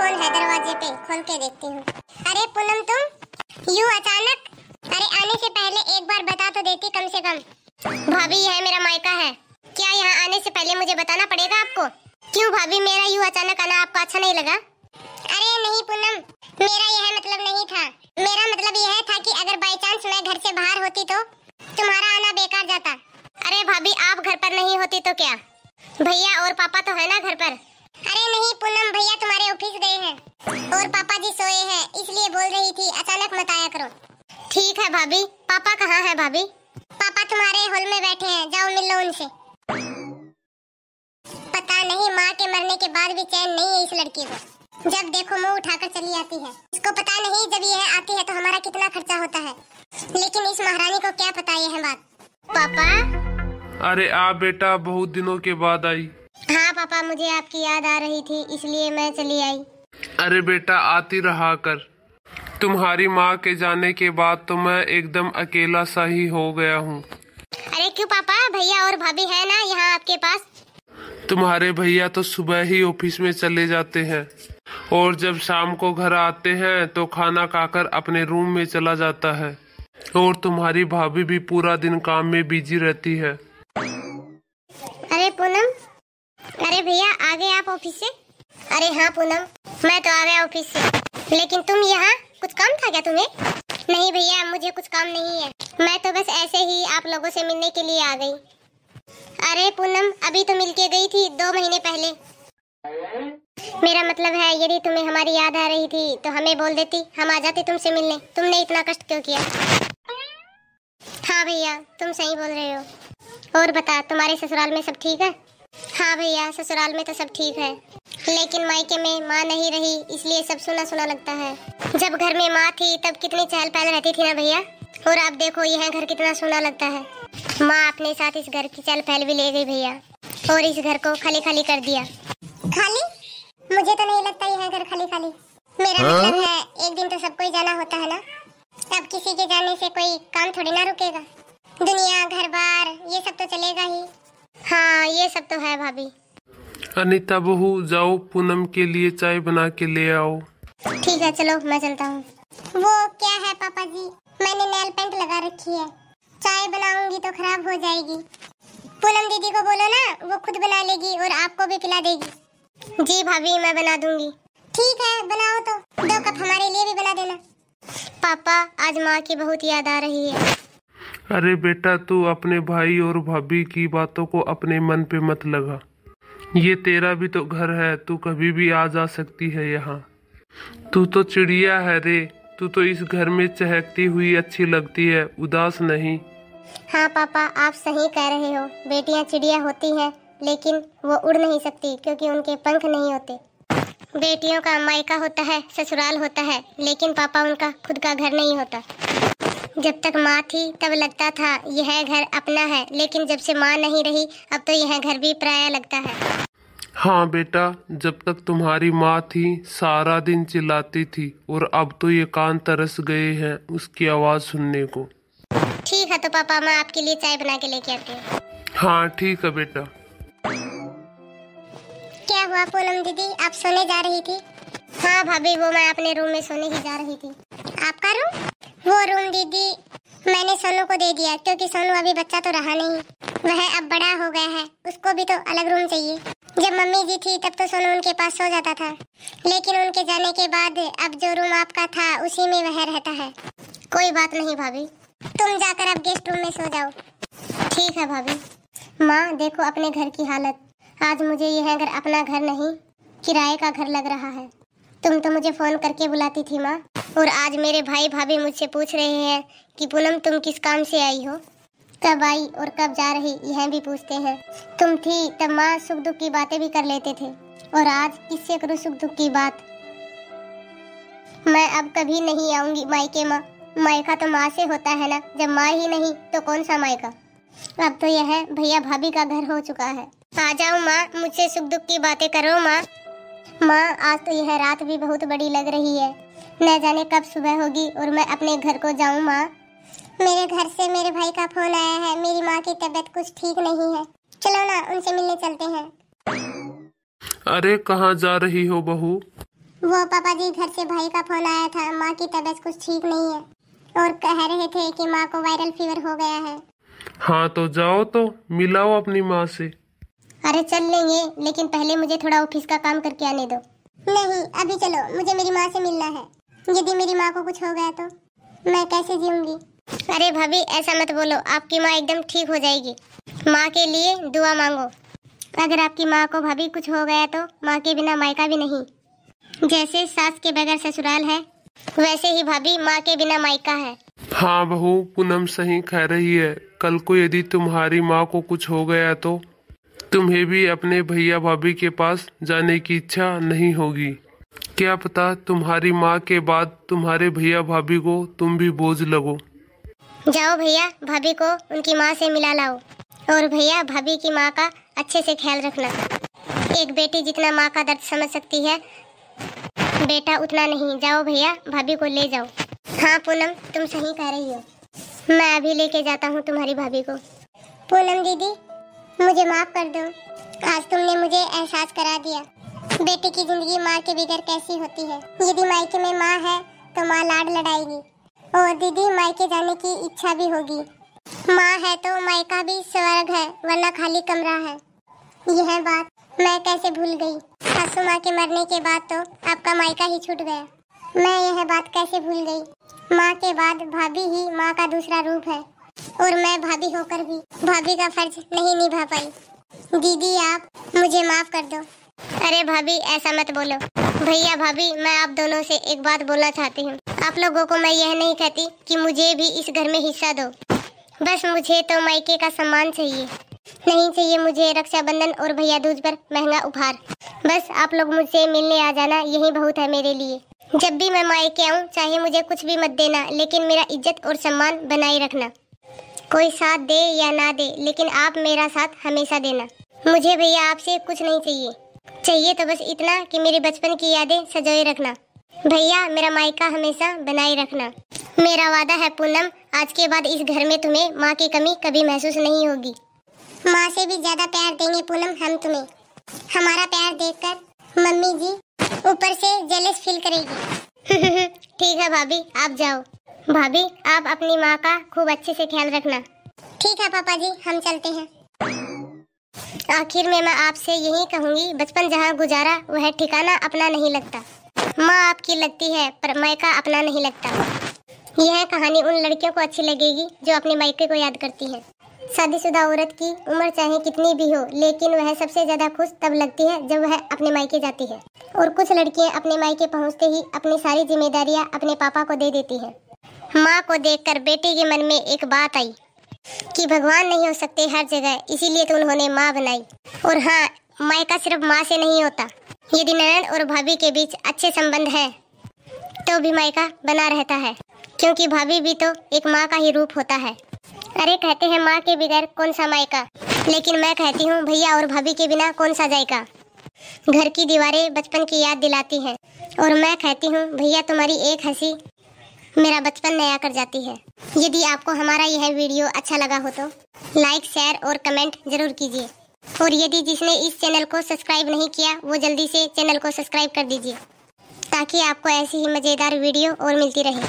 कौन है दरवाजे पे, खोल के देखती हूँ। अरे पूनम तुम यूँ अचानक? अरे आने से पहले एक बार बता तो देती कम से कम। भाभी यह मेरा मायका है, क्या यहाँ आने से पहले मुझे बताना पड़ेगा आपको? क्यों भाभी, मेरा यूँ अचानक आना आपको अच्छा नहीं लगा? अरे नहीं पूनम, मेरा यह मतलब नहीं था। मेरा मतलब यह था कि अगर बाई चांस मैं घर से बाहर होती तो तुम्हारा आना बेकार जाता। अरे भाभी आप घर पर नहीं होती तो क्या, भैया और पापा तो है ना घर पर। अरे नहीं पूनम, भैया तुम्हारे ऑफिस गए हैं और पापा जी सोए हैं, इसलिए बोल रही थी अचानक मत आया करो। ठीक है भाभी। पापा कहाँ है भाभी? पापा तुम्हारे हॉल में बैठे हैं, जाओ मिल लो उनसे। पता नहीं माँ के मरने के बाद भी चैन नहीं है इस लड़की को, जब देखो मुंह उठाकर चली आती है। इसको पता नहीं जब यह आती है तो हमारा कितना खर्चा होता है, लेकिन इस महारानी को क्या पता यह बात। पापा। अरे आ बेटा, बहुत दिनों के बाद आई। हाँ पापा, मुझे आपकी याद आ रही थी इसलिए मैं चली आई। अरे बेटा आती रहा कर, तुम्हारी माँ के जाने के बाद तो मैं एकदम अकेला सा ही हो गया हूँ। अरे क्यों पापा, भैया और भाभी है ना यहाँ आपके पास? तुम्हारे भैया तो सुबह ही ऑफिस में चले जाते हैं और जब शाम को घर आते हैं तो खाना खाकर अपने रूम में चला जाता है, और तुम्हारी भाभी भी पूरा दिन काम में बिजी रहती है। अरे पूनम, अरे भैया आ गए आप ऑफिस से? अरे हाँ पूनम, मैं तो आ गया ऑफिस से। लेकिन तुम यहाँ, कुछ काम था क्या तुम्हें? नहीं भैया, मुझे कुछ काम नहीं है, मैं तो बस ऐसे ही आप लोगों से मिलने के लिए आ गई। अरे पूनम, अभी तो मिलके गई थी 2 महीने पहले। मेरा मतलब है यदि तुम्हें हमारी याद आ रही थी तो हमें बोल देती, हम आ जाते तुमसे मिलने। तुमने इतना कष्ट क्यों किया? हाँ भैया तुम सही बोल रहे हो। और बता, तुम्हारे ससुराल में सब ठीक है? हाँ भैया, ससुराल में तो सब ठीक है, लेकिन मायके में माँ नहीं रही इसलिए सब सुना सुना लगता है। जब घर में माँ थी तब कितनी चहल पहल रहती थी ना भैया, और अब देखो यह घर कितना सुना लगता है। माँ अपने साथ इस घर की चहल पहल भी ले गई भैया, और इस घर को खाली खाली कर दिया। खाली? मुझे तो नहीं लगता यह घर खाली खाली। मेरा मतलब है एक दिन तो सबको ही जाना होता है ना, अब किसी के जाने से कोई काम थोड़ी ना रुकेगा। दुनिया घर बार ये सब तो चलेगा ही। हाँ ये सब तो है भाभी। अनीता बहू, जाओ पूनम के लिए चाय बना के ले आओ। ठीक है चलो मैं चलता हूँ। वो क्या है पापा जी, मैंने नेल पेंट लगा रखी है, चाय बनाऊंगी तो खराब हो जाएगी। पूनम दीदी को बोलो ना, वो खुद बना लेगी और आपको भी पिला देगी। जी भाभी मैं बना दूंगी। ठीक है बनाओ, तो 2 कप हमारे लिए भी बना देना। पापा आज माँ की बहुत याद आ रही है। अरे बेटा, तू अपने भाई और भाभी की बातों को अपने मन पे मत लगा, ये तेरा भी तो घर है, तू कभी भी आ जा सकती है यहाँ। तू तो चिड़िया है रे, तू तो इस घर में चहकती हुई अच्छी लगती है, उदास नहीं। हाँ पापा आप सही कह रहे हो, बेटियाँ चिड़िया होती हैं लेकिन वो उड़ नहीं सकती क्योंकि उनके पंख नहीं होते। बेटियों का मायका होता है, ससुराल होता है, लेकिन पापा उनका खुद का घर नहीं होता। जब तक माँ थी तब लगता था यह घर अपना है, लेकिन जब से माँ नहीं रही अब तो यह घर भी पराया लगता है। हाँ बेटा, जब तक तुम्हारी माँ थी सारा दिन चिल्लाती थी, और अब तो ये कान तरस गए हैं उसकी आवाज सुनने को। ठीक है तो पापा मैं आपके लिए चाय बना के लेके आती हूँ। हाँ ठीक है बेटा। क्या हुआ पूनम दीदी, आप सोने जा रही थी? हाँ भाभी, वो मैं अपने रूम में सोने ही जा रही थी। आपका रूम? वो रूम दीदी मैंने सोनू को दे दिया, क्योंकि सोनू अभी बच्चा तो रहा नहीं, वह अब बड़ा हो गया है, उसको भी तो अलग रूम चाहिए। जब मम्मी जी थी तब तो सोनू उनके पास सो जाता था, लेकिन उनके जाने के बाद अब जो रूम आपका था उसी में वह रहता है। कोई बात नहीं भाभी, तुम जाकर अब गेस्ट रूम में सो जाओ। ठीक है भाभी। माँ देखो अपने घर की हालत, आज मुझे यह घर अपना घर नहीं किराए का घर लग रहा है। तुम तो मुझे फोन करके बुलाती थी माँ, और आज मेरे भाई भाभी मुझसे पूछ रहे हैं कि पूनम तुम किस काम से आई हो, कब आई और कब जा रही, यह भी पूछते हैं। तुम थी तब माँ सुख दुख की बातें भी कर लेते थे, और आज किससे करूँ सुख दुख की बात। मैं अब कभी नहीं आऊंगी मायके माँ, मायका तो माँ से होता है ना, जब माँ ही नहीं तो कौन सा मायका। अब तो यह भैया भाभी का घर हो चुका है। आ जाओ माँ, मुझसे सुख दुख की बातें करो माँ। माँ आज तो यह रात भी बहुत बड़ी लग रही है, न जाने कब सुबह होगी और मैं अपने घर को जाऊँ माँ। मेरे घर से मेरे भाई का फोन आया है, मेरी माँ की तबीयत कुछ ठीक नहीं है, चलो ना उनसे मिलने चलते हैं। अरे कहाँ जा रही हो बहू? वो पापा जी, घर से भाई का फोन आया था, माँ की तबीयत कुछ ठीक नहीं है और कह रहे थे कि माँ को वायरल फीवर हो गया है। हाँ तो जाओ तो मिलाओ अपनी माँ से। अरे चल लेंगे, लेकिन पहले मुझे थोड़ा ऑफिस का काम करके आने दो। नहीं अभी चलो, मुझे मेरी माँ से मिलना है। यदि मेरी माँ को कुछ हो गया तो मैं कैसे जीऊंगी? अरे भाभी ऐसा मत बोलो, आपकी माँ एकदम ठीक हो जाएगी। माँ के लिए दुआ मांगो। अगर आपकी माँ को भाभी कुछ हो गया तो माँ के बिना मायका भी नहीं। जैसे सास के बगैर ससुराल है, वैसे ही भाभी माँ के बिना मायका है। हाँ बहू, पूनम सही कह रही है। कल को यदि तुम्हारी माँ को कुछ हो गया तो तुम्हें भी अपने भैया भाभी के पास जाने की इच्छा नहीं होगी। क्या पता तुम्हारी माँ के बाद तुम्हारे भैया भाभी को तुम भी बोझ लगो। जाओ भैया भाभी को उनकी माँ से मिला लाओ, और भैया भाभी की माँ का अच्छे से ख्याल रखना। एक बेटी जितना माँ का दर्द समझ सकती है, बेटा उतना नहीं। जाओ भैया भाभी को ले जाओ। हाँ पूनम, तुम सही कह रही हो। मैं अभी लेके जाता हूँ तुम्हारी भाभी को। पूनम दीदी, मुझे माफ कर दो। आज तुमने मुझे एहसास करा दिया बेटी की जिंदगी माँ के बगैर कैसी होती है। यदि मायके में माँ है तो माँ लाड लड़ाएगी, और दीदी मायके जाने की इच्छा भी होगी। माँ है तो मायका भी स्वर्ग है, वरना खाली कमरा है। यह बात मैं कैसे भूल गई। सासू माँ के मरने के बाद तो आपका मायका ही छूट गया। मैं यह बात कैसे भूल गई। माँ के बाद भाभी ही माँ का दूसरा रूप है, और मैं भाभी होकर भी भाभी का फर्ज नहीं निभा पाई। दीदी आप मुझे माफ कर दो। अरे भाभी ऐसा मत बोलो। भैया भाभी, मैं आप दोनों से एक बात बोलना चाहती हूँ। आप लोगों को मैं यह नहीं कहती कि मुझे भी इस घर में हिस्सा दो। बस मुझे तो मायके का सम्मान चाहिए, नहीं चाहिए मुझे रक्षाबंधन और भैया दूज पर महंगा उपहार। बस आप लोग मुझसे मिलने आ जाना, यही बहुत है मेरे लिए। जब भी मैं मायके आऊँ, चाहे मुझे कुछ भी मत देना, लेकिन मेरा इज्जत और सम्मान बनाए रखना। कोई साथ दे या ना दे, लेकिन आप मेरा साथ हमेशा देना। मुझे भैया आपसे कुछ नहीं चाहिए तो बस इतना कि मेरे बचपन की यादें सजोए रखना। भैया मेरा मायका हमेशा बनाए रखना। मेरा वादा है पूनम, आज के बाद इस घर में तुम्हें माँ की कमी कभी महसूस नहीं होगी। माँ से भी ज्यादा प्यार देंगे पूनम हम तुम्हें। हमारा प्यार देखकर मम्मी जी ऊपर से जेलस फील करेगी। ठीक है भाभी, आप जाओ। भाभी आप अपनी माँ का खूब अच्छे से ख्याल रखना। ठीक है पापा जी, हम चलते हैं। आखिर में मैं आपसे यही कहूँगी, बचपन जहाँ गुजारा वह ठिकाना अपना नहीं लगता। माँ आपकी लगती है पर मायका अपना नहीं लगता। यह कहानी उन लड़कियों को अच्छी लगेगी जो अपने मायके को याद करती हैं। शादीशुदा औरत की उम्र चाहे कितनी भी हो, लेकिन वह सबसे ज्यादा खुश तब लगती है जब वह अपने मायके जाती है। और कुछ लड़कियां अपने मायके पहुंचते ही अपनी सारी जिम्मेदारियां अपने पापा को दे देती हैं। माँ को देखकर बेटे के मन में एक बात आई कि भगवान नहीं हो सकते हर जगह, इसीलिए तो उन्होंने माँ बनाई। और हाँ, मायका सिर्फ माँ से नहीं होता। यदि ननद और भाभी के बीच अच्छे संबंध है तो भी मायका बना रहता है, क्योंकि भाभी भी तो एक माँ का ही रूप होता है। अरे कहते हैं माँ के बगैर कौन सा मायका, लेकिन मैं कहती हूँ भैया और भाभी के बिना कौन सा जायका। घर की दीवारें बचपन की याद दिलाती हैं, और मैं कहती हूँ भैया तुम्हारी एक हंसी मेरा बचपन नया कर जाती है। यदि आपको हमारा यह वीडियो अच्छा लगा हो तो लाइक, शेयर और कमेंट जरूर कीजिए। और यदि जिसने इस चैनल को सब्सक्राइब नहीं किया वो जल्दी से चैनल को सब्सक्राइब कर दीजिए, ताकि आपको ऐसी ही मज़ेदार वीडियो और मिलती रहे।